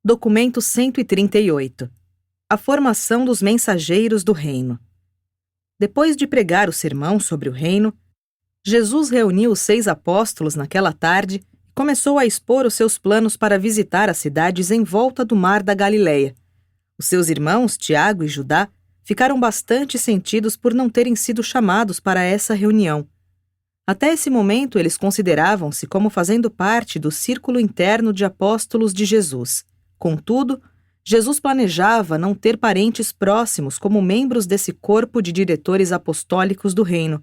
Documento 138. A formação dos mensageiros do reino. Depois de pregar o sermão sobre o reino, Jesus reuniu os 6 apóstolos naquela tarde e começou a expor os seus planos para visitar as cidades em volta do mar da Galileia. Os seus irmãos, Tiago e Judá, ficaram bastante sentidos por não terem sido chamados para essa reunião. Até esse momento, eles consideravam-se como fazendo parte do círculo interno de apóstolos de Jesus. Contudo, Jesus planejava não ter parentes próximos como membros desse corpo de diretores apostólicos do reino.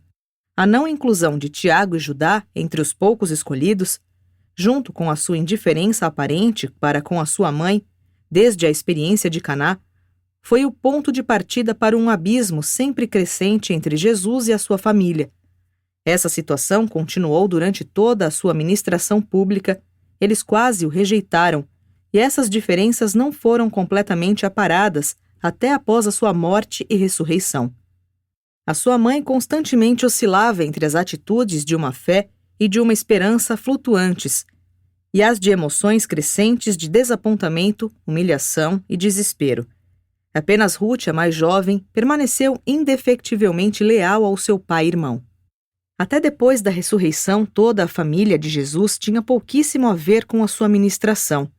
A não inclusão de Tiago e Judá entre os poucos escolhidos, junto com a sua indiferença aparente para com a sua mãe, desde a experiência de Caná, foi o ponto de partida para um abismo sempre crescente entre Jesus e a sua família. Essa situação continuou durante toda a sua ministração pública, eles quase o rejeitaram, e essas diferenças não foram completamente aparadas até após a sua morte e ressurreição. A sua mãe constantemente oscilava entre as atitudes de uma fé e de uma esperança flutuantes, e as de emoções crescentes de desapontamento, humilhação e desespero. Apenas Ruth, a mais jovem, permaneceu indefectivelmente leal ao seu pai e irmão. Até depois da ressurreição, toda a família de Jesus tinha pouquíssimo a ver com a sua ministração.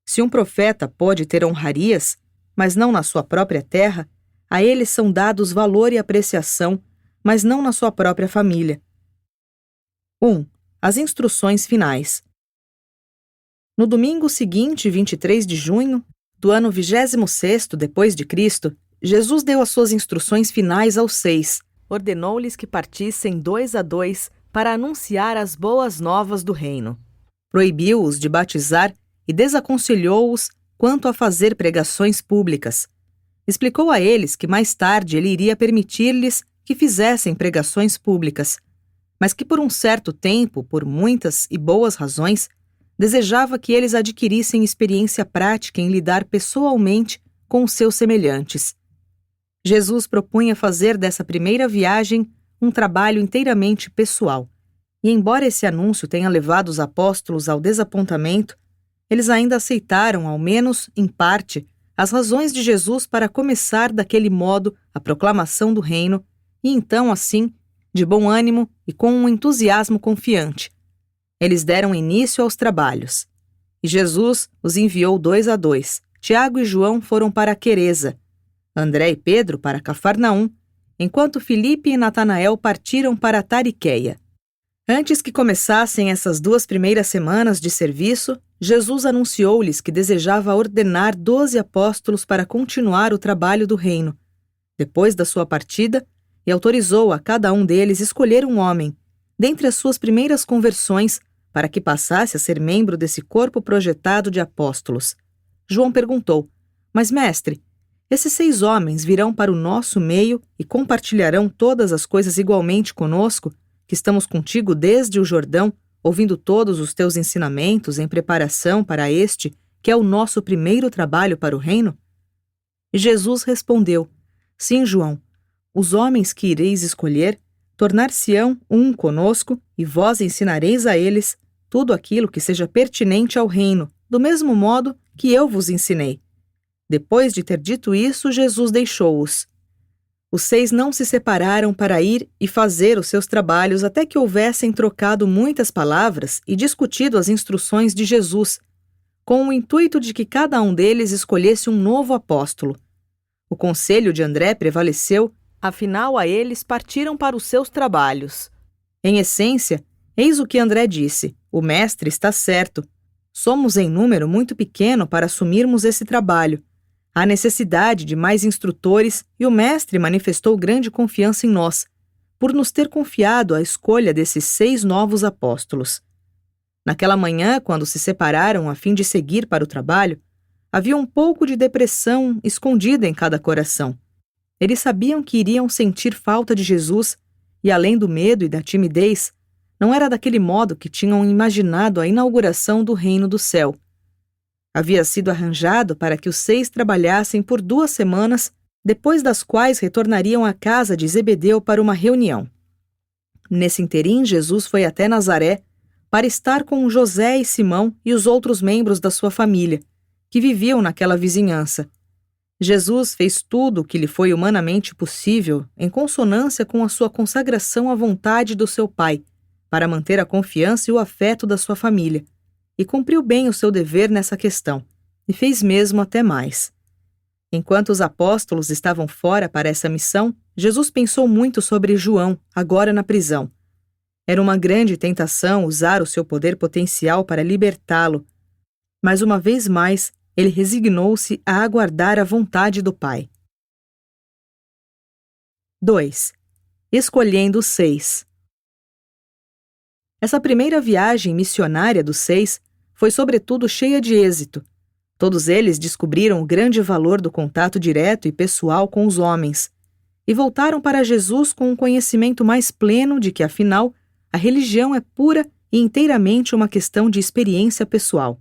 Se um profeta pode ter honrarias, mas não na sua própria terra, a ele são dados valor e apreciação, mas não na sua própria família. 1. As instruções finais. No domingo seguinte, 23 de junho, do ano 26º depois de Cristo, Jesus deu as suas instruções finais aos 6. Ordenou-lhes que partissem 2 a 2 para anunciar as boas novas do reino. Proibiu-os de batizar e desaconselhou-os quanto a fazer pregações públicas. Explicou a eles que mais tarde ele iria permitir-lhes que fizessem pregações públicas, mas que por um certo tempo, por muitas e boas razões, desejava que eles adquirissem experiência prática em lidar pessoalmente com os seus semelhantes. Jesus propunha fazer dessa primeira viagem um trabalho inteiramente pessoal, e embora esse anúncio tenha levado os apóstolos ao desapontamento, eles ainda aceitaram, ao menos em parte, as razões de Jesus para começar daquele modo a proclamação do reino, e então, assim, de bom ânimo e com um entusiasmo confiante. Eles deram início aos trabalhos. E Jesus os enviou 2 a 2. Tiago e João foram para Quereza, André e Pedro para Cafarnaum, enquanto Filipe e Natanael partiram para Tariqueia. Antes que começassem essas 2 primeiras semanas de serviço, Jesus anunciou-lhes que desejava ordenar 12 apóstolos para continuar o trabalho do reino. Depois da sua partida, e autorizou a cada um deles escolher um homem, dentre as suas primeiras conversões, para que passasse a ser membro desse corpo projetado de apóstolos. João perguntou: "Mas, mestre, esses 6 homens virão para o nosso meio e compartilharão todas as coisas igualmente conosco, que estamos contigo desde o Jordão, ouvindo todos os teus ensinamentos em preparação para este, que é o nosso primeiro trabalho para o reino?" E Jesus respondeu: "Sim, João, os homens que ireis escolher tornar-se-ão um conosco, e vós ensinareis a eles tudo aquilo que seja pertinente ao reino, do mesmo modo que eu vos ensinei." Depois de ter dito isso, Jesus deixou-os. Os 6 não se separaram para ir e fazer os seus trabalhos até que houvessem trocado muitas palavras e discutido as instruções de Jesus, com o intuito de que cada um deles escolhesse um novo apóstolo. O conselho de André prevaleceu, afinal a eles partiram para os seus trabalhos. Em essência, eis o que André disse: "O mestre está certo. Somos em número muito pequeno para assumirmos esse trabalho. Há necessidade de mais instrutores e o mestre manifestou grande confiança em nós, por nos ter confiado a escolha desses 6 novos apóstolos." Naquela manhã, quando se separaram a fim de seguir para o trabalho, havia um pouco de depressão escondida em cada coração. Eles sabiam que iriam sentir falta de Jesus e, além do medo e da timidez, não era daquele modo que tinham imaginado a inauguração do reino do céu. Havia sido arranjado para que os 6 trabalhassem por 2 semanas, depois das quais retornariam à casa de Zebedeu para uma reunião. Nesse interim, Jesus foi até Nazaré para estar com José e Simão e os outros membros da sua família, que viviam naquela vizinhança. Jesus fez tudo o que lhe foi humanamente possível em consonância com a sua consagração à vontade do seu Pai, para manter a confiança e o afeto da sua família, e cumpriu bem o seu dever nessa questão, e fez mesmo até mais. Enquanto os apóstolos estavam fora para essa missão, Jesus pensou muito sobre João, agora na prisão. Era uma grande tentação usar o seu poder potencial para libertá-lo, mas uma vez mais ele resignou-se a aguardar a vontade do Pai. 2. Escolhendo os 6. Essa primeira viagem missionária dos 6 foi sobretudo cheia de êxito. Todos eles descobriram o grande valor do contato direto e pessoal com os homens, e voltaram para Jesus com um conhecimento mais pleno de que, afinal, a religião é pura e inteiramente uma questão de experiência pessoal.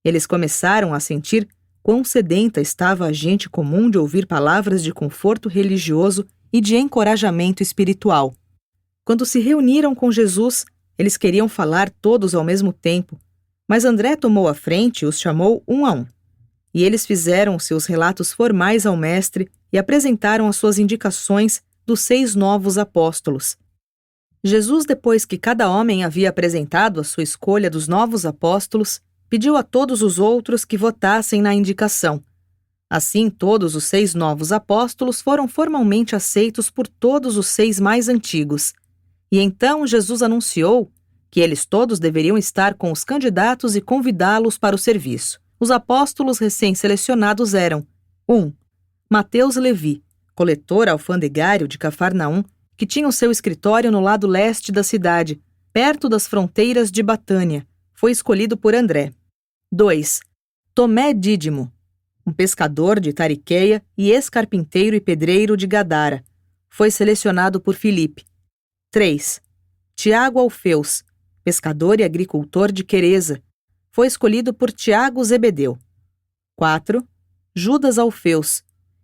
Eles começaram a sentir quão sedenta estava a gente comum de ouvir palavras de conforto religioso e de encorajamento espiritual. Quando se reuniram com Jesus, eles queriam falar todos ao mesmo tempo, mas André tomou a frente e os chamou um a um. E eles fizeram seus relatos formais ao mestre e apresentaram as suas indicações dos 6 novos apóstolos. Jesus, depois que cada homem havia apresentado a sua escolha dos novos apóstolos, pediu a todos os outros que votassem na indicação. Assim, todos os 6 novos apóstolos foram formalmente aceitos por todos os 6 mais antigos. E então Jesus anunciou que eles todos deveriam estar com os candidatos e convidá-los para o serviço. Os apóstolos recém-selecionados eram 1. Mateus Levi, coletor alfandegário de Cafarnaum, que tinha o seu escritório no lado leste da cidade, perto das fronteiras de Batânia. Foi escolhido por André. 2. Tomé Dídimo, um pescador de Tariqueia e ex-carpinteiro e pedreiro de Gadara. Foi selecionado por Filipe. 3. Tiago Alfeus, pescador e agricultor de Quereza. Foi escolhido por Tiago Zebedeu. 4. Judas Alfeus,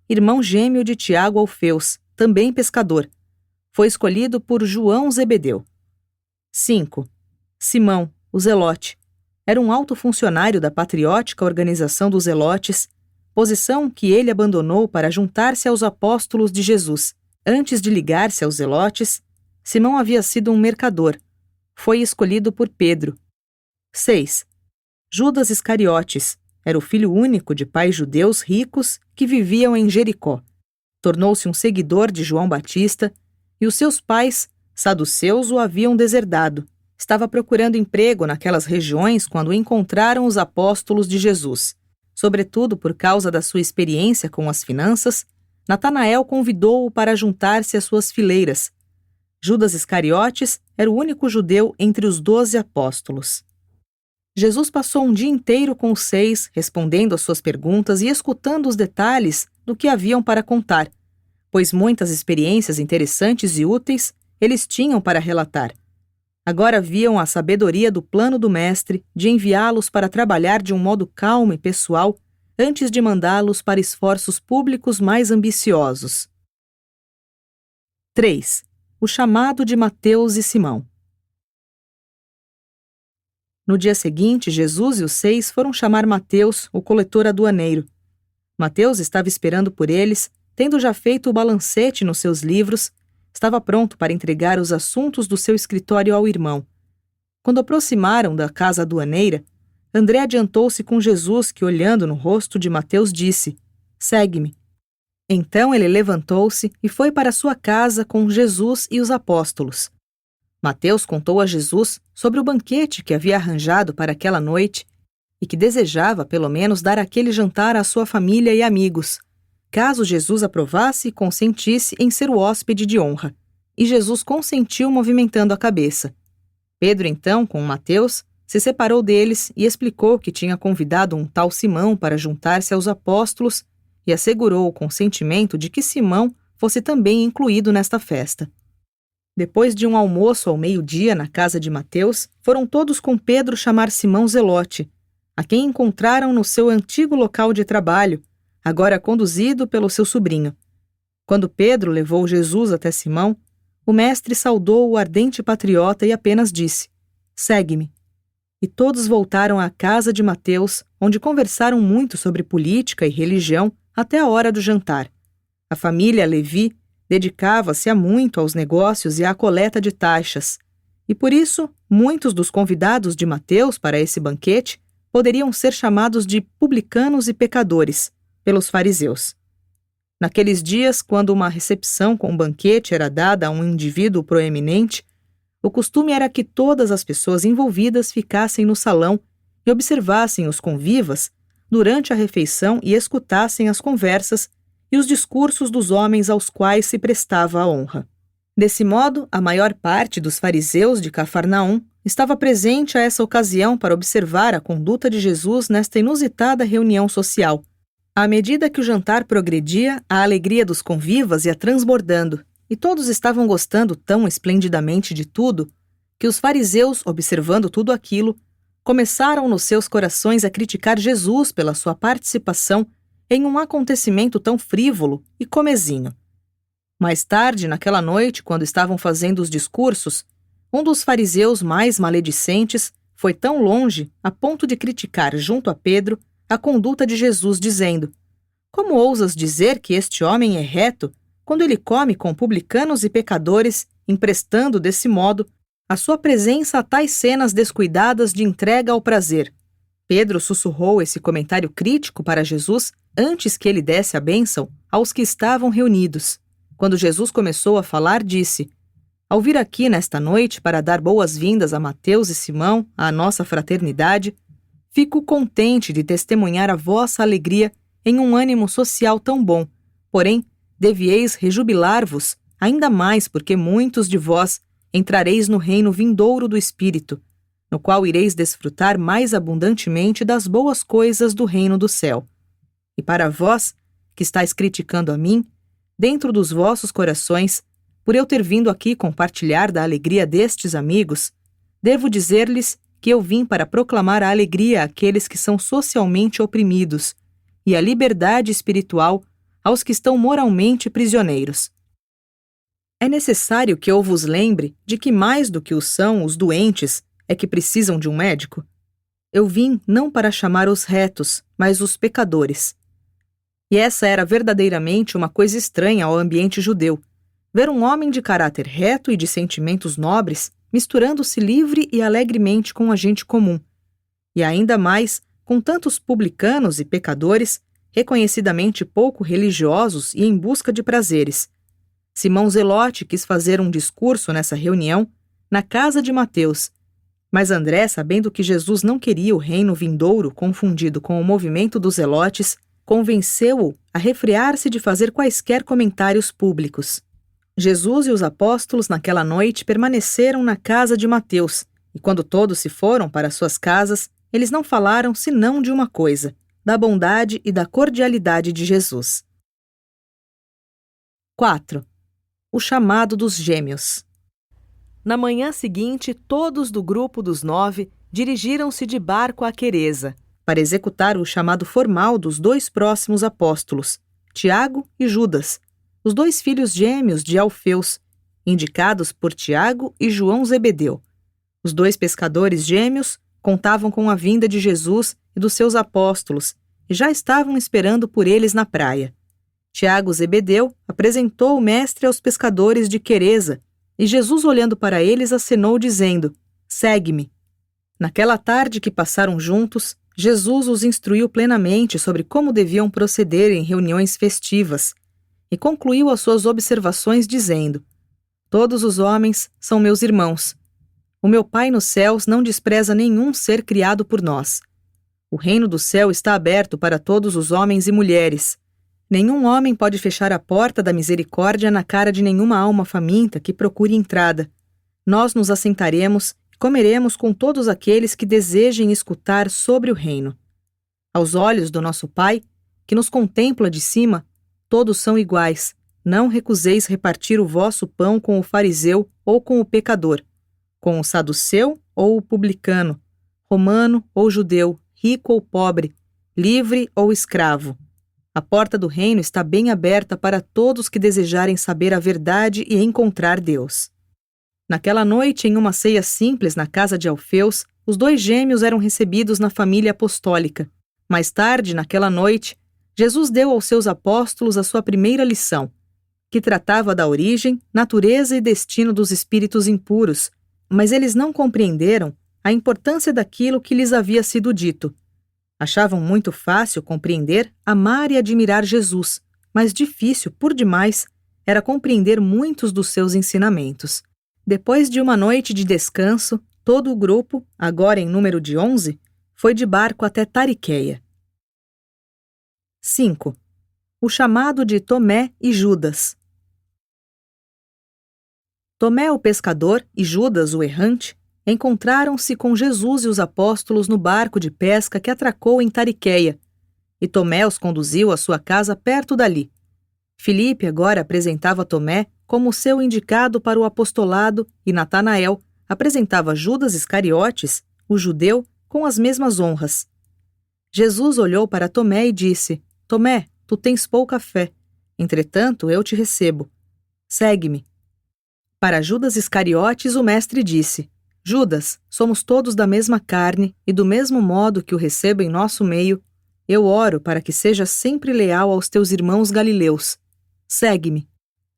irmão gêmeo de Tiago Alfeus, também pescador. Foi escolhido por João Zebedeu. 5. Simão, o Zelote. Era um alto funcionário da patriótica Organização dos Zelotes, posição que ele abandonou para juntar-se aos apóstolos de Jesus. Antes de ligar-se aos Zelotes, Simão havia sido um mercador. Foi escolhido por Pedro. 6. Judas Iscariotes. Era o filho único de pais judeus ricos que viviam em Jericó. Tornou-se um seguidor de João Batista e os seus pais, saduceus, o haviam deserdado. Estava procurando emprego naquelas regiões quando encontraram os apóstolos de Jesus. Sobretudo por causa da sua experiência com as finanças, Natanael convidou-o para juntar-se às suas fileiras. Judas Iscariotes era o único judeu entre os 12 apóstolos. Jesus passou um dia inteiro com os 6, respondendo às suas perguntas e escutando os detalhes do que haviam para contar, pois muitas experiências interessantes e úteis eles tinham para relatar. Agora viam a sabedoria do plano do Mestre de enviá-los para trabalhar de um modo calmo e pessoal antes de mandá-los para esforços públicos mais ambiciosos. 3. O chamado de Mateus e Simão. No dia seguinte, Jesus e os 6 foram chamar Mateus, o coletor aduaneiro. Mateus estava esperando por eles, tendo já feito o balancete nos seus livros, estava pronto para entregar os assuntos do seu escritório ao irmão. Quando aproximaram da casa aduaneira, André adiantou-se com Jesus que, olhando no rosto de Mateus, disse: "Segue-me." Então ele levantou-se e foi para sua casa com Jesus e os apóstolos. Mateus contou a Jesus sobre o banquete que havia arranjado para aquela noite e que desejava, pelo menos, dar aquele jantar à sua família e amigos, caso Jesus aprovasse e consentisse em ser o hóspede de honra. E Jesus consentiu movimentando a cabeça. Pedro, então, com Mateus, se separou deles e explicou que tinha convidado um tal Simão para juntar-se aos apóstolos e assegurou o consentimento de que Simão fosse também incluído nesta festa. Depois de um almoço ao meio-dia na casa de Mateus, foram todos com Pedro chamar Simão Zelote, a quem encontraram no seu antigo local de trabalho, agora conduzido pelo seu sobrinho. Quando Pedro levou Jesus até Simão, o mestre saudou o ardente patriota e apenas disse: "Segue-me." e todos voltaram à casa de Mateus, onde conversaram muito sobre política e religião até a hora do jantar. A família Levi dedicava-se há muito aos negócios e à coleta de taxas, e por isso muitos dos convidados de Mateus para esse banquete poderiam ser chamados de publicanos e pecadores pelos fariseus. Naqueles dias, quando uma recepção com um banquete era dada a um indivíduo proeminente, o costume era que todas as pessoas envolvidas ficassem no salão e observassem os convivas durante a refeição e escutassem as conversas e os discursos dos homens aos quais se prestava a honra. Desse modo, a maior parte dos fariseus de Cafarnaum estava presente a essa ocasião para observar a conduta de Jesus nesta inusitada reunião social. À medida que o jantar progredia, a alegria dos convivas ia transbordando, e todos estavam gostando tão esplendidamente de tudo, que os fariseus, observando tudo aquilo, começaram nos seus corações a criticar Jesus pela sua participação em um acontecimento tão frívolo e comezinho. Mais tarde, naquela noite, quando estavam fazendo os discursos, um dos fariseus mais maledicentes foi tão longe a ponto de criticar junto a Pedro a conduta de Jesus, dizendo: "Como ousas dizer que este homem é reto quando ele come com publicanos e pecadores, emprestando desse modo a sua presença a tais cenas descuidadas de entrega ao prazer?" Pedro sussurrou esse comentário crítico para Jesus antes que ele desse a bênção aos que estavam reunidos. Quando Jesus começou a falar, disse: "Ao vir aqui nesta noite para dar boas-vindas a Mateus e Simão, à nossa fraternidade, fico contente de testemunhar a vossa alegria em um ânimo social tão bom, porém, devieis rejubilar-vos ainda mais porque muitos de vós entrareis no reino vindouro do Espírito, no qual ireis desfrutar mais abundantemente das boas coisas do reino do céu. E para vós, que estáis criticando a mim, dentro dos vossos corações, por eu ter vindo aqui compartilhar da alegria destes amigos, devo dizer-lhes que eu vim para proclamar a alegria àqueles que são socialmente oprimidos e a liberdade espiritual aos que estão moralmente prisioneiros. É necessário que eu vos lembre de que mais do que o são os doentes é que precisam de um médico. Eu vim não para chamar os retos, mas os pecadores." E essa era verdadeiramente uma coisa estranha ao ambiente judeu, ver um homem de caráter reto e de sentimentos nobres misturando-se livre e alegremente com a gente comum, e ainda mais com tantos publicanos e pecadores, reconhecidamente pouco religiosos e em busca de prazeres. Simão Zelote quis fazer um discurso nessa reunião na casa de Mateus, mas André, sabendo que Jesus não queria o reino vindouro confundido com o movimento dos zelotes, convenceu-o a refrear-se de fazer quaisquer comentários públicos. Jesus e os apóstolos naquela noite permaneceram na casa de Mateus, e quando todos se foram para suas casas, eles não falaram senão de uma coisa: da bondade e da cordialidade de Jesus. 4. O chamado dos gêmeos. Na manhã seguinte, todos do grupo dos 9 dirigiram-se de barco a Queresa, para executar o chamado formal dos 2 próximos apóstolos, Tiago e Judas, os 2 filhos gêmeos de Alfeus, indicados por Tiago e João Zebedeu. Os 2 pescadores gêmeos contavam com a vinda de Jesus e dos seus apóstolos e já estavam esperando por eles na praia. Tiago Zebedeu apresentou o mestre aos pescadores de Queresa e Jesus, olhando para eles, acenou dizendo: "Segue-me." Naquela tarde que passaram juntos, Jesus os instruiu plenamente sobre como deviam proceder em reuniões festivas e concluiu as suas observações dizendo: "Todos os homens são meus irmãos. O meu Pai nos céus não despreza nenhum ser criado por nós. O reino do céu está aberto para todos os homens e mulheres. Nenhum homem pode fechar a porta da misericórdia na cara de nenhuma alma faminta que procure entrada. Nós nos assentaremos e comeremos com todos aqueles que desejem escutar sobre o reino. Aos olhos do nosso Pai, que nos contempla de cima, todos são iguais. Não recuseis repartir o vosso pão com o fariseu ou com o pecador, com o saduceu ou o publicano, romano ou judeu, rico ou pobre, livre ou escravo. A porta do reino está bem aberta para todos que desejarem saber a verdade e encontrar Deus." Naquela noite, em uma ceia simples na casa de Alfeus, os 2 gêmeos eram recebidos na família apostólica. Mais tarde, naquela noite, Jesus deu aos seus apóstolos a sua primeira lição, que tratava da origem, natureza e destino dos espíritos impuros, mas eles não compreenderam a importância daquilo que lhes havia sido dito. Achavam muito fácil compreender, amar e admirar Jesus, mas difícil, por demais, era compreender muitos dos seus ensinamentos. Depois de uma noite de descanso, todo o grupo, agora em número de 11, foi de barco até Tariqueia. 5. O chamado de Tomé e Judas. Tomé o pescador e Judas o errante encontraram-se com Jesus e os apóstolos no barco de pesca que atracou em Tariqueia, e Tomé os conduziu à sua casa perto dali. Filipe agora apresentava Tomé como seu indicado para o apostolado e Natanael apresentava Judas Iscariotes, o judeu, com as mesmas honras. Jesus olhou para Tomé e disse: Tomé, tu tens pouca fé, entretanto eu te recebo. Segue-me. Para Judas Iscariotes o mestre disse: Judas, somos todos da mesma carne e do mesmo modo que o recebo em nosso meio, eu oro para que sejas sempre leal aos teus irmãos galileus. Segue-me.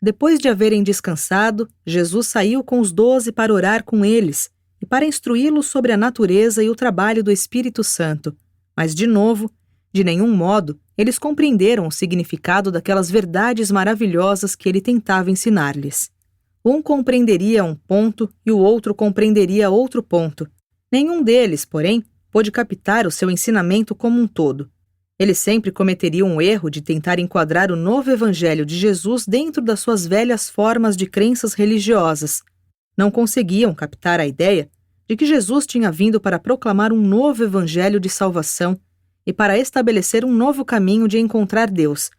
Depois de haverem descansado, Jesus saiu com os 12 para orar com eles e para instruí-los sobre a natureza e o trabalho do Espírito Santo. Mas, de novo, de nenhum modo, eles compreenderam o significado daquelas verdades maravilhosas que ele tentava ensinar-lhes. Um compreenderia um ponto e o outro compreenderia outro ponto. Nenhum deles, porém, pôde captar o seu ensinamento como um todo. Eles sempre cometeriam o erro de tentar enquadrar o novo evangelho de Jesus dentro das suas velhas formas de crenças religiosas. Não conseguiam captar a ideia de que Jesus tinha vindo para proclamar um novo evangelho de salvação e para estabelecer um novo caminho de encontrar Deus.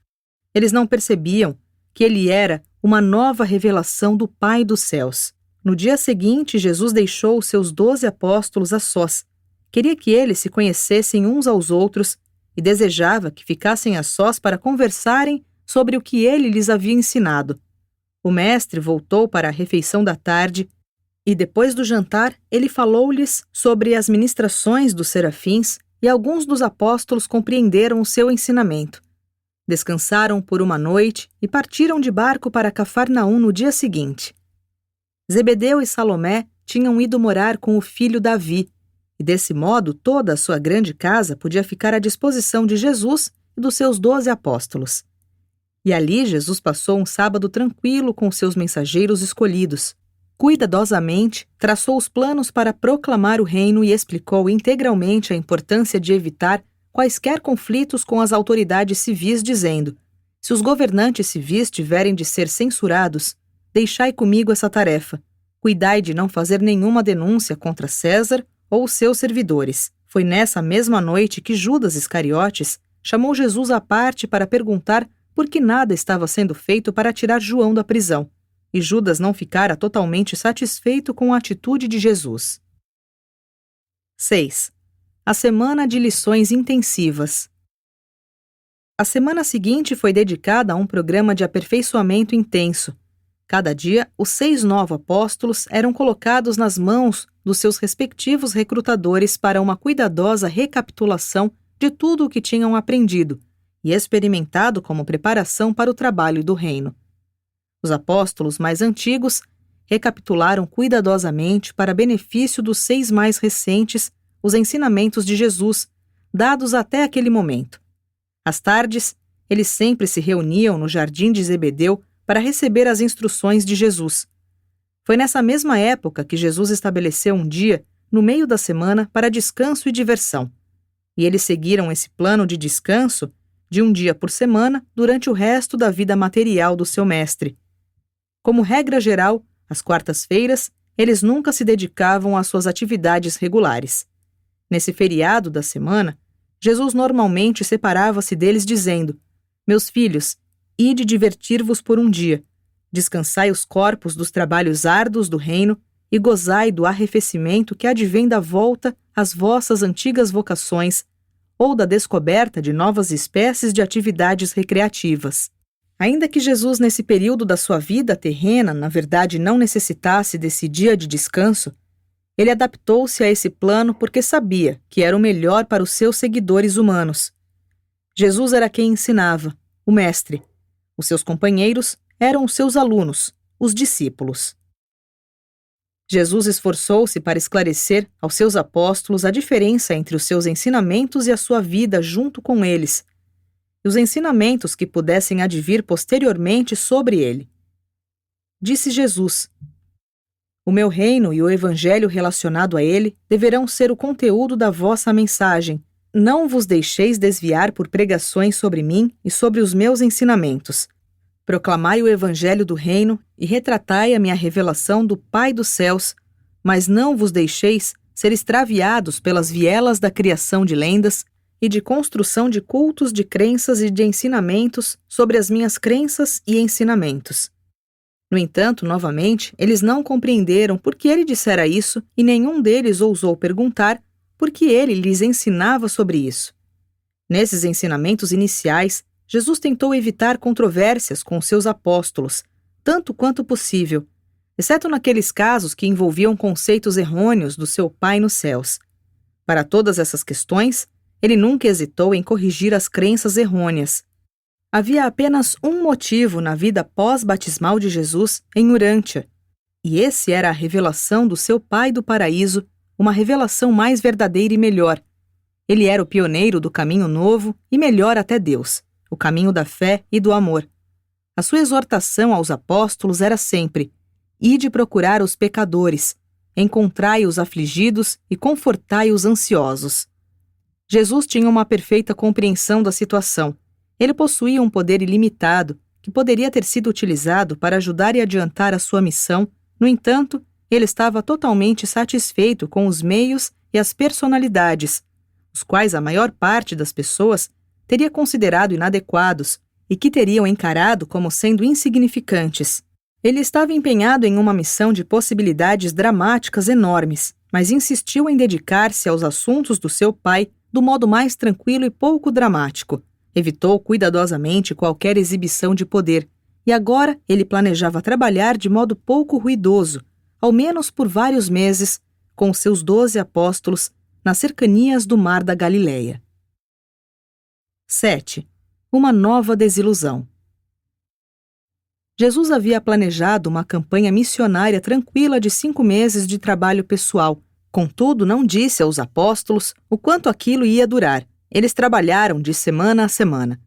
Eles não percebiam que ele era uma nova revelação do Pai dos céus. No dia seguinte, Jesus deixou os seus 12 apóstolos a sós. Queria que eles se conhecessem uns aos outros e desejava que ficassem a sós para conversarem sobre o que ele lhes havia ensinado. O mestre voltou para a refeição da tarde e, depois do jantar, ele falou-lhes sobre as ministrações dos serafins e alguns dos apóstolos compreenderam o seu ensinamento. Descansaram por uma noite e partiram de barco para Cafarnaum no dia seguinte. Zebedeu e Salomé tinham ido morar com o filho Davi, e desse modo toda a sua grande casa podia ficar à disposição de Jesus e dos seus 12 apóstolos. E ali Jesus passou um sábado tranquilo com seus mensageiros escolhidos. Cuidadosamente, traçou os planos para proclamar o reino e explicou integralmente a importância de evitar quaisquer conflitos com as autoridades civis, dizendo: se os governantes civis tiverem de ser censurados, deixai comigo essa tarefa. Cuidai de não fazer nenhuma denúncia contra César ou os seus servidores. Foi nessa mesma noite que Judas Iscariotes chamou Jesus à parte para perguntar por que nada estava sendo feito para tirar João da prisão, e Judas não ficara totalmente satisfeito com a atitude de Jesus. 6. A semana de lições intensivas. A semana seguinte foi dedicada a um programa de aperfeiçoamento intenso. Cada dia, os 6 novos apóstolos eram colocados nas mãos dos seus respectivos recrutadores para uma cuidadosa recapitulação de tudo o que tinham aprendido e experimentado como preparação para o trabalho do reino. Os apóstolos mais antigos recapitularam cuidadosamente, para benefício dos 6 mais recentes, os ensinamentos de Jesus, dados até aquele momento. Às tardes, eles sempre se reuniam no jardim de Zebedeu para receber as instruções de Jesus. Foi nessa mesma época que Jesus estabeleceu um dia, no meio da semana, para descanso e diversão. E eles seguiram esse plano de descanso de um dia por semana durante o resto da vida material do seu mestre. Como regra geral, às quartas-feiras, eles nunca se dedicavam às suas atividades regulares. Nesse feriado da semana, Jesus normalmente separava-se deles dizendo: meus filhos, ide divertir-vos por um dia. Descansai os corpos dos trabalhos árduos do reino e gozai do arrefecimento que advém da volta às vossas antigas vocações ou da descoberta de novas espécies de atividades recreativas. Ainda que Jesus, nesse período da sua vida terrena, na verdade não necessitasse desse dia de descanso, Ele adaptou-se a esse plano porque sabia que era o melhor para os seus seguidores humanos. Jesus era quem ensinava, o mestre. Os seus companheiros eram os seus alunos, os discípulos. Jesus esforçou-se para esclarecer aos seus apóstolos a diferença entre os seus ensinamentos e a sua vida junto com eles, e os ensinamentos que pudessem advir posteriormente sobre ele. Disse Jesus: "O meu reino e o evangelho relacionado a ele deverão ser o conteúdo da vossa mensagem. Não vos deixeis desviar por pregações sobre mim e sobre os meus ensinamentos. Proclamai o evangelho do reino e retratai a minha revelação do Pai dos céus, mas não vos deixeis ser extraviados pelas vielas da criação de lendas e de construção de cultos de crenças e de ensinamentos sobre as minhas crenças e ensinamentos." No entanto, novamente, eles não compreenderam por que ele dissera isso e nenhum deles ousou perguntar por que ele lhes ensinava sobre isso. Nesses ensinamentos iniciais, Jesus tentou evitar controvérsias com seus apóstolos, tanto quanto possível, exceto naqueles casos que envolviam conceitos errôneos do seu Pai nos céus. Para todas essas questões, ele nunca hesitou em corrigir as crenças errôneas. Havia apenas um motivo na vida pós-batismal de Jesus em Urântia, e esse era a revelação do seu Pai do paraíso, uma revelação mais verdadeira e melhor. Ele era o pioneiro do caminho novo e melhor até Deus, o caminho da fé e do amor. A sua exortação aos apóstolos era sempre: "Ide procurar os pecadores, encontrai os afligidos e confortai os ansiosos." Jesus tinha uma perfeita compreensão da situação. Ele possuía um poder ilimitado, que poderia ter sido utilizado para ajudar e adiantar a sua missão. No entanto, ele estava totalmente satisfeito com os meios e as personalidades, os quais a maior parte das pessoas teria considerado inadequados e que teriam encarado como sendo insignificantes. Ele estava empenhado em uma missão de possibilidades dramáticas enormes, mas insistiu em dedicar-se aos assuntos do seu Pai do modo mais tranquilo e pouco dramático. Evitou cuidadosamente qualquer exibição de poder, e agora ele planejava trabalhar de modo pouco ruidoso, ao menos por vários meses, com os seus 12 apóstolos, nas cercanias do Mar da Galileia. 7. Uma nova desilusão. Jesus havia planejado uma campanha missionária tranquila de 5 meses de trabalho pessoal. Contudo, não disse aos apóstolos o quanto aquilo ia durar. Eles trabalharam de semana a semana.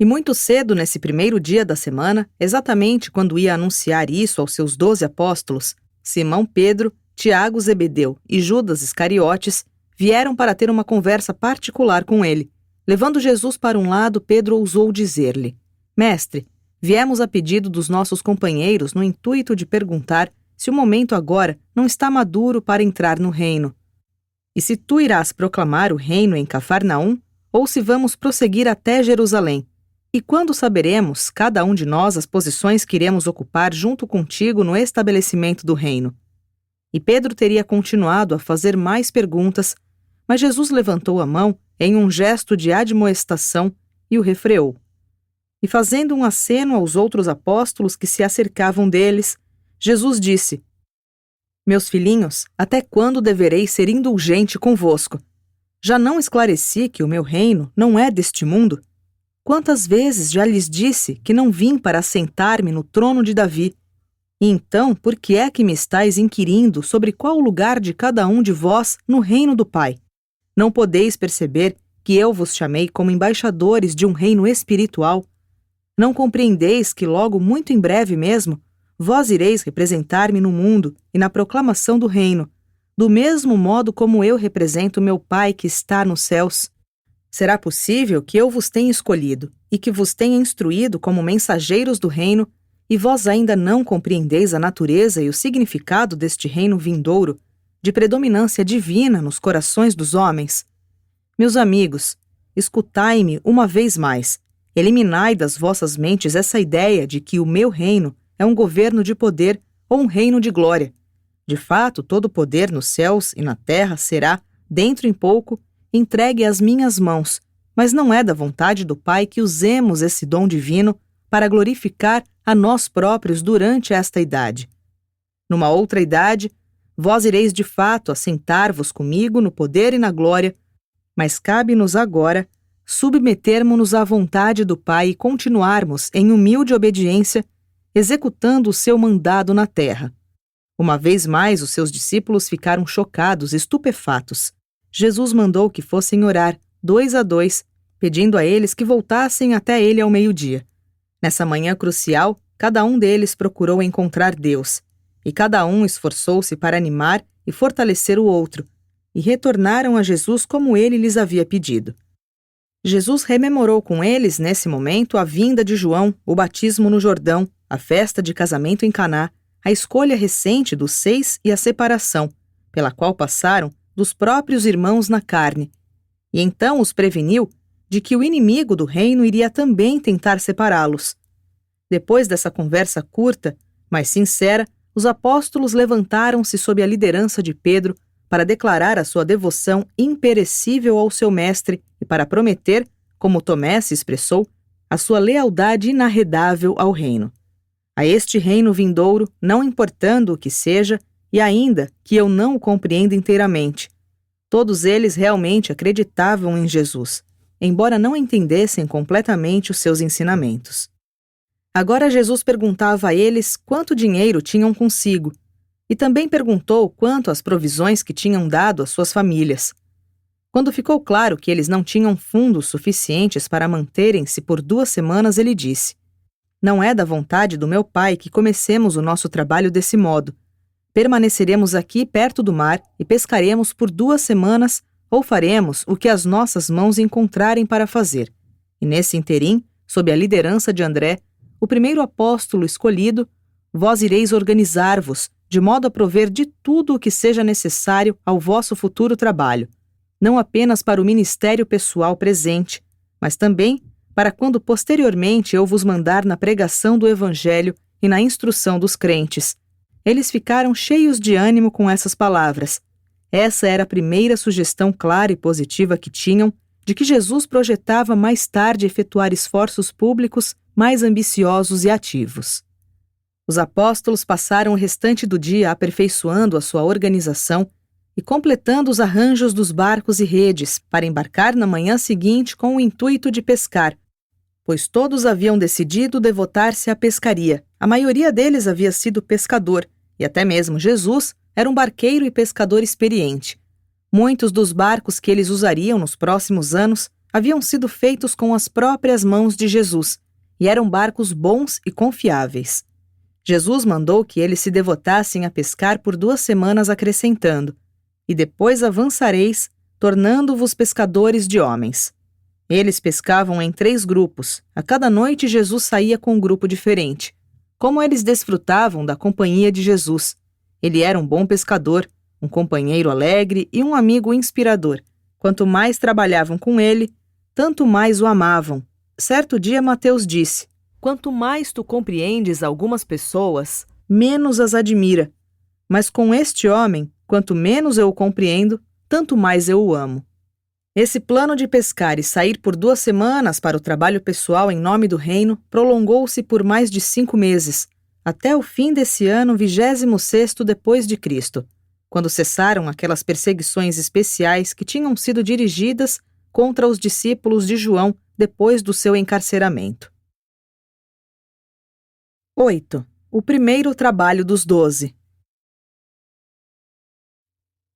E muito cedo, nesse primeiro dia da semana, exatamente quando ia anunciar isso aos seus 12 apóstolos, Simão Pedro, Tiago Zebedeu e Judas Iscariotes vieram para ter uma conversa particular com ele. Levando Jesus para um lado, Pedro ousou dizer-lhe: "Mestre, viemos a pedido dos nossos companheiros no intuito de perguntar se o momento agora não está maduro para entrar no reino. E se tu irás proclamar o reino em Cafarnaum, ou se vamos prosseguir até Jerusalém? E quando saberemos, cada um de nós, as posições que iremos ocupar junto contigo no estabelecimento do reino?" E Pedro teria continuado a fazer mais perguntas, mas Jesus levantou a mão em um gesto de admoestação e o refreou. E fazendo um aceno aos outros apóstolos que se acercavam deles, Jesus disse: "Meus filhinhos, até quando deverei ser indulgente convosco? Já não esclareci que o meu reino não é deste mundo? Quantas vezes já lhes disse que não vim para assentar-me no trono de Davi? E então, por que é que me estáis inquirindo sobre qual o lugar de cada um de vós no reino do Pai? Não podeis perceber que eu vos chamei como embaixadores de um reino espiritual? Não compreendeis que logo, muito em breve mesmo, vós ireis representar-me no mundo e na proclamação do reino, do mesmo modo como eu represento meu Pai que está nos céus? Será possível que eu vos tenha escolhido e que vos tenha instruído como mensageiros do reino, e vós ainda não compreendeis a natureza e o significado deste reino vindouro, de predominância divina nos corações dos homens? Meus amigos, escutai-me uma vez mais. Eliminai das vossas mentes essa ideia de que o meu reino é um governo de poder ou um reino de glória. De fato, todo o poder nos céus e na terra será, dentro em pouco, entregue às minhas mãos, mas não é da vontade do Pai que usemos esse dom divino para glorificar a nós próprios durante esta idade. Numa outra idade, Vós ireis de fato assentar-vos comigo no poder e na glória, mas cabe-nos agora submetermos-nos à vontade do Pai e continuarmos em humilde obediência, executando o seu mandado na terra. Uma vez mais, os seus discípulos ficaram chocados, estupefatos. Jesus mandou que fossem orar, 2 a 2, pedindo a eles que voltassem até ele ao meio-dia. Nessa manhã crucial, cada um deles procurou encontrar Deus, e cada um esforçou-se para animar e fortalecer o outro, e retornaram a Jesus como ele lhes havia pedido. Jesus rememorou com eles, nesse momento, a vinda de João, o batismo no Jordão, a festa de casamento em Caná, a escolha recente dos 6 e a separação, pela qual passaram dos próprios irmãos na carne, e então os preveniu de que o inimigo do reino iria também tentar separá-los. Depois dessa conversa curta, mas sincera, os apóstolos levantaram-se sob a liderança de Pedro para declarar a sua devoção imperecível ao seu mestre e para prometer, como Tomé se expressou, a sua lealdade inarredável ao reino. A este reino vindouro, não importando o que seja, e ainda que eu não o compreenda inteiramente. Todos eles realmente acreditavam em Jesus, embora não entendessem completamente os seus ensinamentos. Agora Jesus perguntava a eles quanto dinheiro tinham consigo, e também perguntou quanto às provisões que tinham dado às suas famílias. Quando ficou claro que eles não tinham fundos suficientes para manterem-se por 2 semanas, ele disse: Não é da vontade do meu Pai que comecemos o nosso trabalho desse modo. Permaneceremos aqui perto do mar e pescaremos por 2 semanas ou faremos o que as nossas mãos encontrarem para fazer. E nesse interim, sob a liderança de André, o primeiro apóstolo escolhido, vós ireis organizar-vos, de modo a prover de tudo o que seja necessário ao vosso futuro trabalho, não apenas para o ministério pessoal presente, mas também para quando posteriormente eu vos mandar na pregação do Evangelho e na instrução dos crentes. Eles ficaram cheios de ânimo com essas palavras. Essa era a primeira sugestão clara e positiva que tinham de que Jesus projetava mais tarde efetuar esforços públicos mais ambiciosos e ativos. Os apóstolos passaram o restante do dia aperfeiçoando a sua organização e completando os arranjos dos barcos e redes para embarcar na manhã seguinte com o intuito de pescar, pois todos haviam decidido devotar-se à pescaria. A maioria deles havia sido pescador, e até mesmo Jesus era um barqueiro e pescador experiente. Muitos dos barcos que eles usariam nos próximos anos haviam sido feitos com as próprias mãos de Jesus, e eram barcos bons e confiáveis. Jesus mandou que eles se devotassem a pescar por 2 semanas, acrescentando: E depois avançareis, tornando-vos pescadores de homens. Eles pescavam em 3 grupos. A cada noite Jesus saía com um grupo diferente. Como eles desfrutavam da companhia de Jesus. Ele era um bom pescador, um companheiro alegre e um amigo inspirador. Quanto mais trabalhavam com ele, tanto mais o amavam. Certo dia Mateus disse: Quanto mais tu compreendes algumas pessoas, menos as admira. Mas com este homem, quanto menos eu o compreendo, tanto mais eu o amo. Esse plano de pescar e sair por 2 semanas para o trabalho pessoal em nome do reino prolongou-se por mais de 5 meses, até o fim desse ano 26º depois de Cristo, quando cessaram aquelas perseguições especiais que tinham sido dirigidas contra os discípulos de João depois do seu encarceramento. 8. O primeiro trabalho dos 12.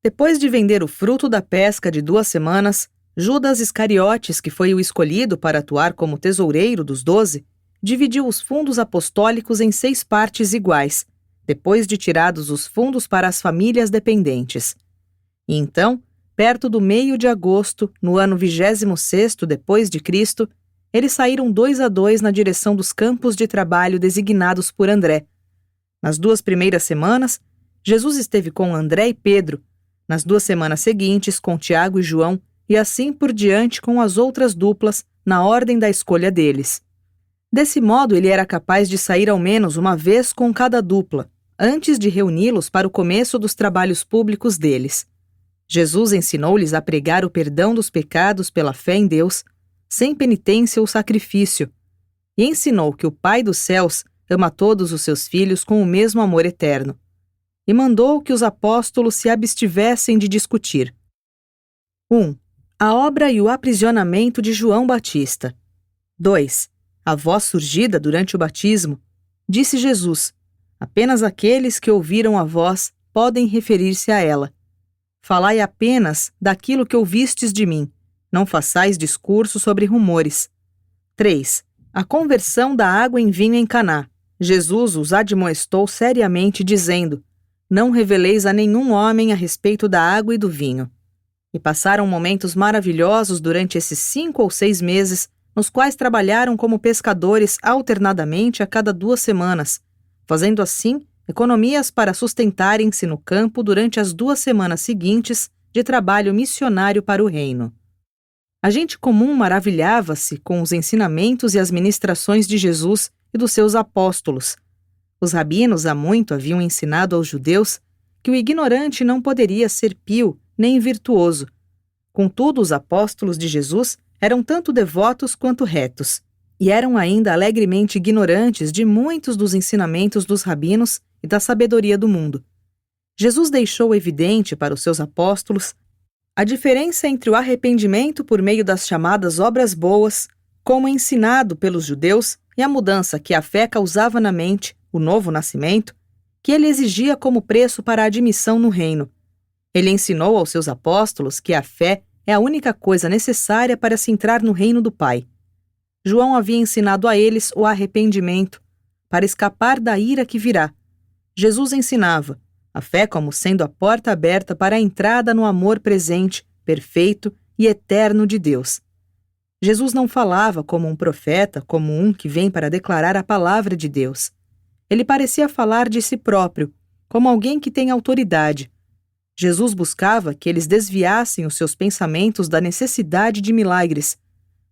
Depois de vender o fruto da pesca de 2 semanas, Judas Iscariotes, que foi o escolhido para atuar como tesoureiro dos 12, dividiu os fundos apostólicos em 6 partes iguais, depois de tirados os fundos para as famílias dependentes. E então, perto do meio de agosto, no ano 26º depois de Cristo, eles saíram 2 a 2 na direção dos campos de trabalho designados por André. Nas 2 primeiras semanas, Jesus esteve com André e Pedro, nas 2 semanas seguintes com Tiago e João, e assim por diante com as outras duplas, na ordem da escolha deles. Desse modo, ele era capaz de sair ao menos uma vez com cada dupla, antes de reuni-los para o começo dos trabalhos públicos deles. Jesus ensinou-lhes a pregar o perdão dos pecados pela fé em Deus, sem penitência ou sacrifício, e ensinou que o Pai dos céus ama todos os seus filhos com o mesmo amor eterno. e mandou que os apóstolos se abstivessem de discutir. 1. A obra e o aprisionamento de João Batista. 2. A voz surgida durante o batismo. Disse Jesus: apenas aqueles que ouviram a voz podem referir-se a ela. Falai apenas daquilo que ouvistes de mim. Não façais discurso sobre rumores. 3. A conversão da água em vinho em Caná. Jesus os admoestou seriamente, dizendo: não reveleis a nenhum homem a respeito da água e do vinho. E passaram momentos maravilhosos durante esses 5 ou 6 meses, nos quais trabalharam como pescadores alternadamente a cada 2 semanas, fazendo assim economias para sustentarem-se no campo durante as 2 semanas seguintes de trabalho missionário para o reino. A gente comum maravilhava-se com os ensinamentos e as ministrações de Jesus e dos seus apóstolos. Os rabinos há muito haviam ensinado aos judeus que o ignorante não poderia ser pio nem virtuoso. Contudo, os apóstolos de Jesus eram tanto devotos quanto retos, e eram ainda alegremente ignorantes de muitos dos ensinamentos dos rabinos e da sabedoria do mundo. Jesus deixou evidente para os seus apóstolos a diferença entre o arrependimento por meio das chamadas obras boas, como ensinado pelos judeus, e a mudança que a fé causava na mente, o novo nascimento, que ele exigia como preço para a admissão no reino. Ele ensinou aos seus apóstolos que a fé é a única coisa necessária para se entrar no reino do Pai. João havia ensinado a eles o arrependimento, para escapar da ira que virá. Jesus ensinava a fé como sendo a porta aberta para a entrada no amor presente, perfeito e eterno de Deus. Jesus não falava como um profeta, como um que vem para declarar a palavra de Deus. Ele parecia falar de si próprio, como alguém que tem autoridade. Jesus buscava que eles desviassem os seus pensamentos da necessidade de milagres,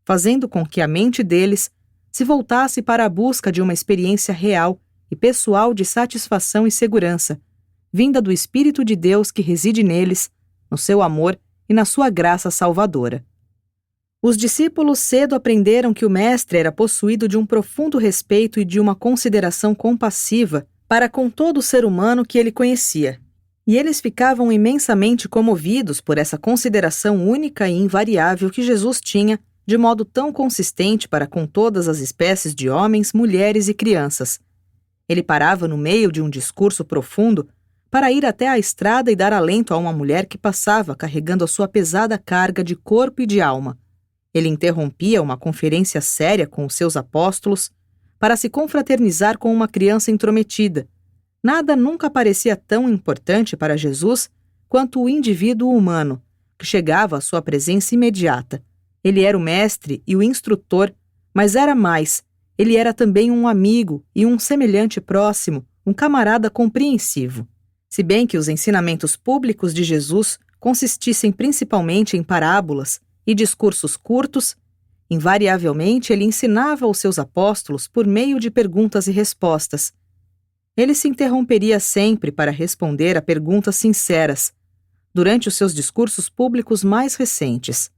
fazendo com que a mente deles se voltasse para a busca de uma experiência real e pessoal de satisfação e segurança, vinda do Espírito de Deus que reside neles, no seu amor e na sua graça salvadora. Os discípulos cedo aprenderam que o Mestre era possuído de um profundo respeito e de uma consideração compassiva para com todo ser humano que ele conhecia, e eles ficavam imensamente comovidos por essa consideração única e invariável que Jesus tinha de modo tão consistente para com todas as espécies de homens, mulheres e crianças. Ele parava no meio de um discurso profundo para ir até a estrada e dar alento a uma mulher que passava carregando a sua pesada carga de corpo e de alma. Ele interrompia uma conferência séria com os seus apóstolos para se confraternizar com uma criança intrometida. Nada nunca parecia tão importante para Jesus quanto o indivíduo humano, que chegava à sua presença imediata. Ele era o mestre e o instrutor, mas era mais. Ele era também um amigo e um semelhante próximo, um camarada compreensivo. Se bem que os ensinamentos públicos de Jesus consistissem principalmente em parábolas e discursos curtos, invariavelmente ele ensinava aos seus apóstolos por meio de perguntas e respostas. Ele se interromperia sempre para responder a perguntas sinceras, durante os seus discursos públicos mais recentes.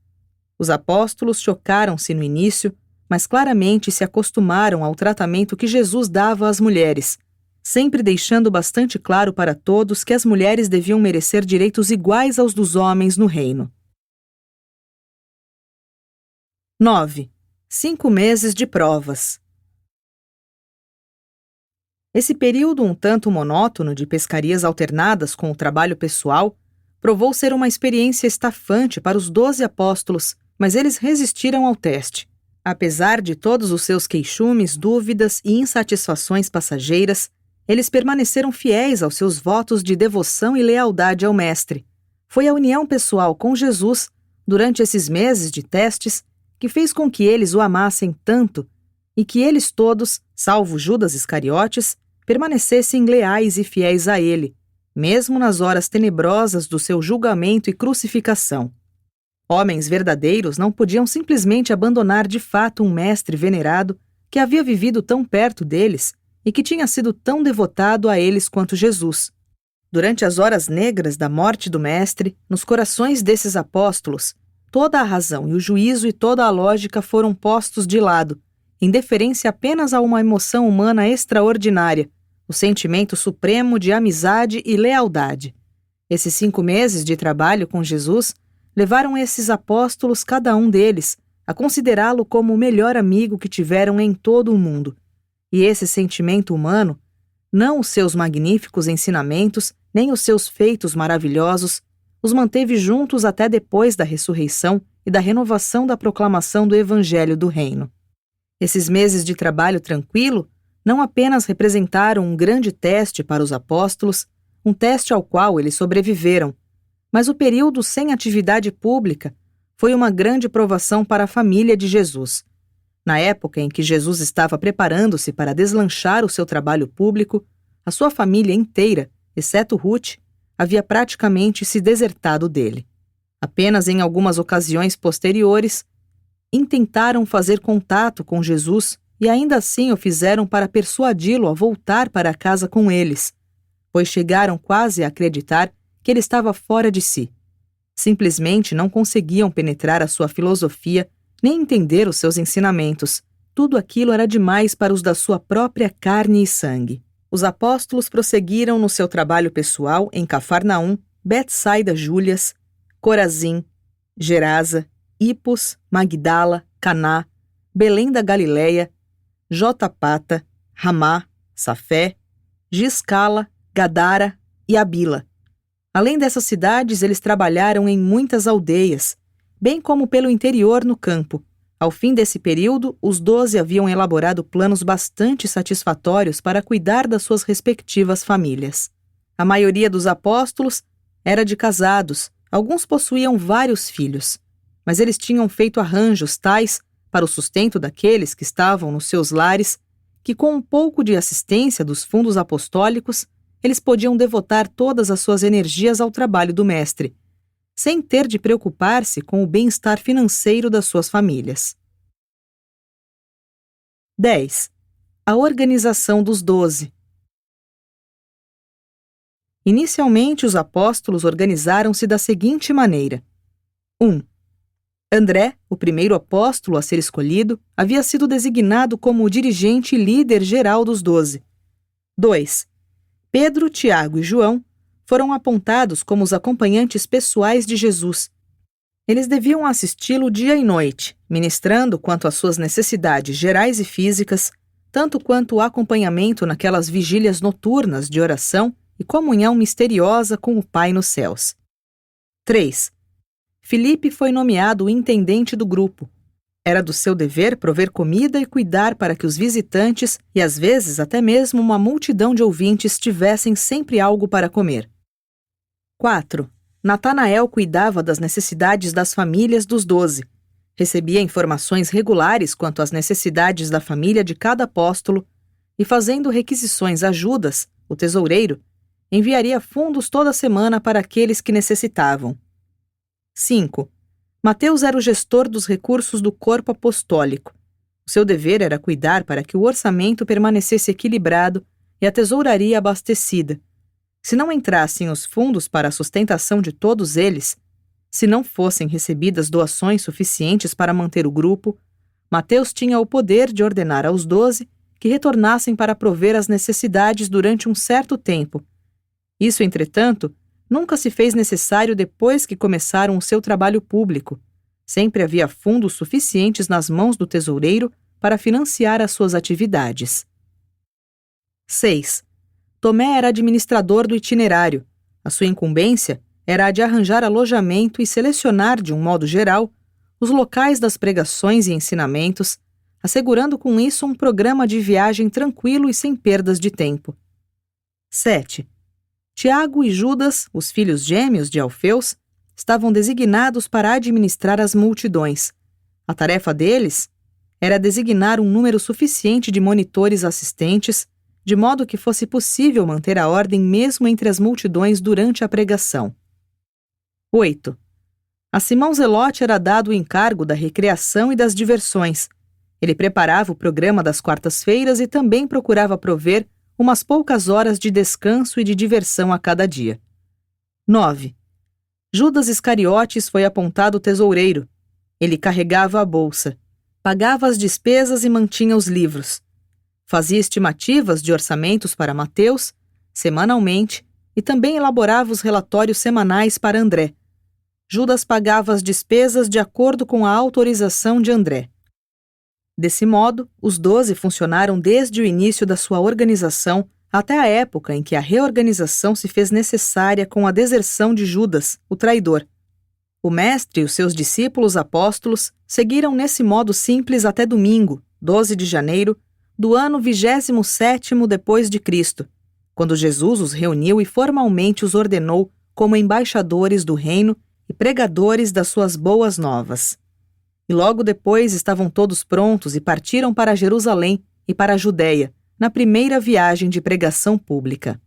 Os apóstolos chocaram-se no início, mas claramente se acostumaram ao tratamento que Jesus dava às mulheres, sempre deixando bastante claro para todos que as mulheres deviam merecer direitos iguais aos dos homens no reino. 9. 5 meses de provas. Esse período um tanto monótono de pescarias alternadas com o trabalho pessoal provou ser uma experiência estafante para os 12 apóstolos, mas eles resistiram ao teste. Apesar de todos os seus queixumes, dúvidas e insatisfações passageiras, eles permaneceram fiéis aos seus votos de devoção e lealdade ao Mestre. Foi a união pessoal com Jesus, durante esses meses de testes, que fez com que eles o amassem tanto e que eles todos, salvo Judas Iscariotes, permanecessem leais e fiéis a ele, mesmo nas horas tenebrosas do seu julgamento e crucificação. Homens verdadeiros não podiam simplesmente abandonar de fato um mestre venerado que havia vivido tão perto deles e que tinha sido tão devotado a eles quanto Jesus. Durante as horas negras da morte do mestre, nos corações desses apóstolos, toda a razão e o juízo e toda a lógica foram postos de lado, em deferência apenas a uma emoção humana extraordinária, o sentimento supremo de amizade e lealdade. Esses 5 meses de trabalho com Jesus levaram esses apóstolos, cada um deles, a considerá-lo como o melhor amigo que tiveram em todo o mundo. E esse sentimento humano, não os seus magníficos ensinamentos, nem os seus feitos maravilhosos, os manteve juntos até depois da ressurreição e da renovação da proclamação do Evangelho do Reino. Esses meses de trabalho tranquilo não apenas representaram um grande teste para os apóstolos, um teste ao qual eles sobreviveram, mas o período sem atividade pública foi uma grande provação para a família de Jesus. Na época em que Jesus estava preparando-se para deslanchar o seu trabalho público, a sua família inteira, exceto Ruth, havia praticamente se desertado dele. Apenas em algumas ocasiões posteriores, intentaram fazer contato com Jesus e ainda assim o fizeram para persuadi-lo a voltar para casa com eles, pois chegaram quase a acreditar que ele estava fora de si. Simplesmente não conseguiam penetrar a sua filosofia nem entender os seus ensinamentos. Tudo aquilo era demais para os da sua própria carne e sangue. Os apóstolos prosseguiram no seu trabalho pessoal em Cafarnaum, Betsaida Júlias, Corazim, Gerasa, Ipos, Magdala, Caná, Belém da Galileia, Jotapata, Ramá, Safé, Giscala, Gadara e Abila. Além dessas cidades, eles trabalharam em muitas aldeias, bem como pelo interior no campo. Ao fim desse período, os 12 haviam elaborado planos bastante satisfatórios para cuidar das suas respectivas famílias. A maioria dos apóstolos era de casados, alguns possuíam vários filhos, mas eles tinham feito arranjos tais para o sustento daqueles que estavam nos seus lares, que com um pouco de assistência dos fundos apostólicos, eles podiam devotar todas as suas energias ao trabalho do Mestre, sem ter de preocupar-se com o bem-estar financeiro das suas famílias. 10. A organização dos 12. Inicialmente, os apóstolos organizaram-se da seguinte maneira. 1. André, o primeiro apóstolo a ser escolhido, havia sido designado como o dirigente e líder geral dos 12. 2. Pedro, Tiago e João foram apontados como os acompanhantes pessoais de Jesus. Eles deviam assisti-lo dia e noite, ministrando quanto às suas necessidades gerais e físicas, tanto quanto o acompanhamento naquelas vigílias noturnas de oração e comunhão misteriosa com o Pai nos céus. 3. Filipe foi nomeado o intendente do grupo. Era do seu dever prover comida e cuidar para que os visitantes, e às vezes até mesmo uma multidão de ouvintes, tivessem sempre algo para comer. 4. Natanael cuidava das necessidades das famílias dos 12. Recebia informações regulares quanto às necessidades da família de cada apóstolo e, fazendo requisições a Judas, o tesoureiro, enviaria fundos toda semana para aqueles que necessitavam. 5. Mateus era o gestor dos recursos do corpo apostólico. O seu dever era cuidar para que o orçamento permanecesse equilibrado e a tesouraria abastecida. Se não entrassem os fundos para a sustentação de todos eles, se não fossem recebidas doações suficientes para manter o grupo, Mateus tinha o poder de ordenar aos 12 que retornassem para prover as necessidades durante um certo tempo. Isso, entretanto, nunca se fez necessário depois que começaram o seu trabalho público. Sempre havia fundos suficientes nas mãos do tesoureiro para financiar as suas atividades. 6. Tomé era administrador do itinerário. A sua incumbência era a de arranjar alojamento e selecionar, de um modo geral, os locais das pregações e ensinamentos, assegurando com isso um programa de viagem tranquilo e sem perdas de tempo. 7. Tiago e Judas, os filhos gêmeos de Alfeus, estavam designados para administrar as multidões. A tarefa deles era designar um número suficiente de monitores assistentes, de modo que fosse possível manter a ordem mesmo entre as multidões durante a pregação. 8. A Simão Zelote era dado o encargo da recreação e das diversões. Ele preparava o programa das quartas-feiras e também procurava prover umas poucas horas de descanso e de diversão a cada dia. 9. Judas Iscariotes foi apontado tesoureiro. Ele carregava a bolsa, pagava as despesas e mantinha os livros. Fazia estimativas de orçamentos para Mateus, semanalmente, e também elaborava os relatórios semanais para André. Judas pagava as despesas de acordo com a autorização de André. Desse modo, os 12 funcionaram desde o início da sua organização até a época em que a reorganização se fez necessária com a deserção de Judas, o traidor. O mestre e os seus discípulos apóstolos seguiram nesse modo simples até domingo, 12 de janeiro, do ano 27º depois de Cristo, quando Jesus os reuniu e formalmente os ordenou como embaixadores do reino e pregadores das suas boas novas. E logo depois estavam todos prontos e partiram para Jerusalém e para a Judéia, na primeira viagem de pregação pública.